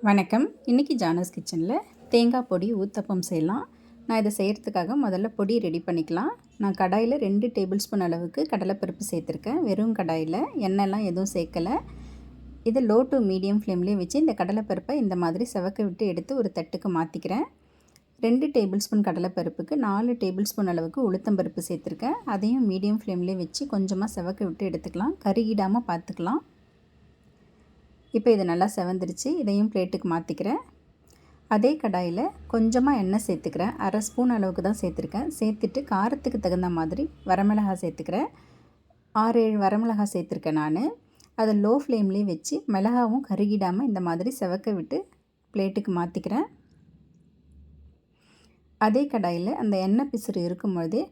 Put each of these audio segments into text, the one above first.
வணக்கம். இன்றைக்கி ஜானஸ் கிச்சனில் தேங்காய் பொடி ஊத்தப்பம் செய்யலாம். நான் இதை செய்கிறதுக்காக முதல்ல பொடி ரெடி பண்ணிக்கலாம். நான் கடாயில் 2 டேபிள் ஸ்பூன் அளவுக்கு கடலைப்பருப்பு சேர்த்துருக்கேன். வெறும் கடாயில் எண்ணெய்லாம் எதுவும் சேர்க்கலை. இதை லோ டு மீடியம் ஃப்ளேம்லேயே வச்சு இந்த கடலைப்பருப்பை இந்த மாதிரி செவக்க விட்டு எடுத்து ஒரு தட்டுக்கு மாற்றிக்கிறேன். 2 டேபிள் ஸ்பூன் கடலைப்பருப்புக்கு 4 டேபிள் ஸ்பூன் அளவுக்கு உளுத்தம்பருப்பு சேர்த்துருக்கேன். அதையும் மீடியம் ஃப்ளேம்லேயே வச்சு கொஞ்சமாக செவக்க விட்டு எடுத்துக்கலாம். கருகிடாமல் பார்த்துக்கலாம். இப்போ இது நல்லா செவந்துருச்சு. இதையும் பிளேட்டுக்கு மாற்றிக்கிறேன். அதே கடாயில் கொஞ்சமாக எண்ணெய் சேர்த்துக்கிறேன். 1/2 ஸ்பூன் அளவுக்கு தான் சேர்த்துருக்கேன். சேர்த்துட்டு காரத்துக்கு தகுந்த மாதிரி வரமிளகாய் சேர்த்துக்கிறேன். 6-7 வரமிளகாய் சேர்த்துருக்கேன் நான். அதை லோ ஃப்ளேம்லேயே வச்சு மிளகாவும் கருகிடாமல் இந்த மாதிரி செவக்க விட்டு பிளேட்டுக்கு மாற்றிக்கிறேன். அதே கடாயில் அந்த எண்ணெய் பிசுறு இருக்கும்பொழுதே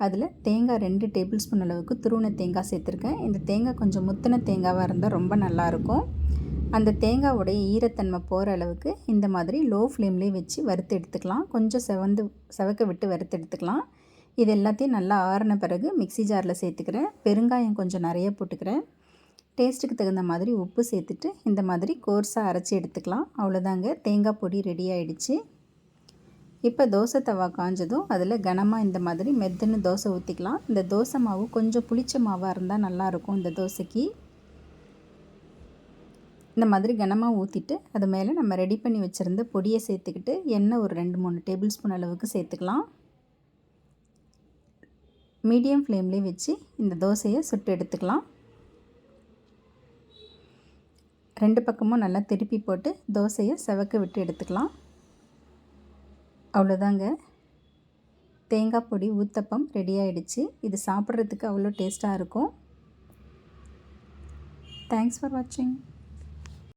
அதில் தேங்காய் 2 டேபிள் ஸ்பூன் அளவுக்கு துருவின தேங்காய் சேர்த்துருக்கேன். இந்த தேங்காய் கொஞ்சம் முத்தின தேங்காவாக இருந்தால் ரொம்ப நல்லாயிருக்கும். அந்த தேங்காவோடைய ஈரத்தன்மை போகிற அளவுக்கு இந்த மாதிரி லோ ஃப்ளேம்லேயே வச்சு வறுத்து எடுத்துக்கலாம். கொஞ்சம் செவக்க விட்டு வறுத்து எடுத்துக்கலாம். இது எல்லாத்தையும் நல்லா ஆறின பிறகு மிக்ஸி ஜாரில் சேர்த்துக்கிறேன். பெருங்காயம் கொஞ்சம் நிறைய போட்டுக்கிறேன். டேஸ்ட்டுக்கு தகுந்த மாதிரி உப்பு சேர்த்துட்டு இந்த மாதிரி கோர்ஸாக அரைச்சி எடுத்துக்கலாம். அவ்வளோதாங்க, தேங்காய் பொடி ரெடி ஆகிடுச்சு. இப்போ தோசை தவா காஞ்சதும் அதில் கனமாக இந்த மாதிரி மெத்துன்னு தோசை ஊற்றிக்கலாம். இந்த தோசை மாவு கொஞ்சம் புளிச்ச மாவாக இருந்தால் நல்லாயிருக்கும். இந்த தோசைக்கு இந்த மாதிரி கனமாக ஊற்றிட்டு அது மேலே நம்ம ரெடி பண்ணி வச்சுருந்த பொடியை சேர்த்துக்கிட்டு எண்ணெய் ஒரு 2-3 டேபிள் ஸ்பூன் அளவுக்கு சேர்த்துக்கலாம். மீடியம் ஃப்ளேம்லேயே வச்சு இந்த தோசையை சுட்டு எடுத்துக்கலாம். 2 பக்கமும் நல்லா திருப்பி போட்டு தோசையை செவக்க விட்டு எடுத்துக்கலாம். அவ்வளோதாங்க, தேங்காய் பொடி ஊத்தப்பம் ரெடி ஆகிடுச்சு. இது சாப்பிட்றதுக்கு அவ்வளோ டேஸ்ட்டாக இருக்கும். தேங்க்ஸ் ஃபார் வாட்சிங்.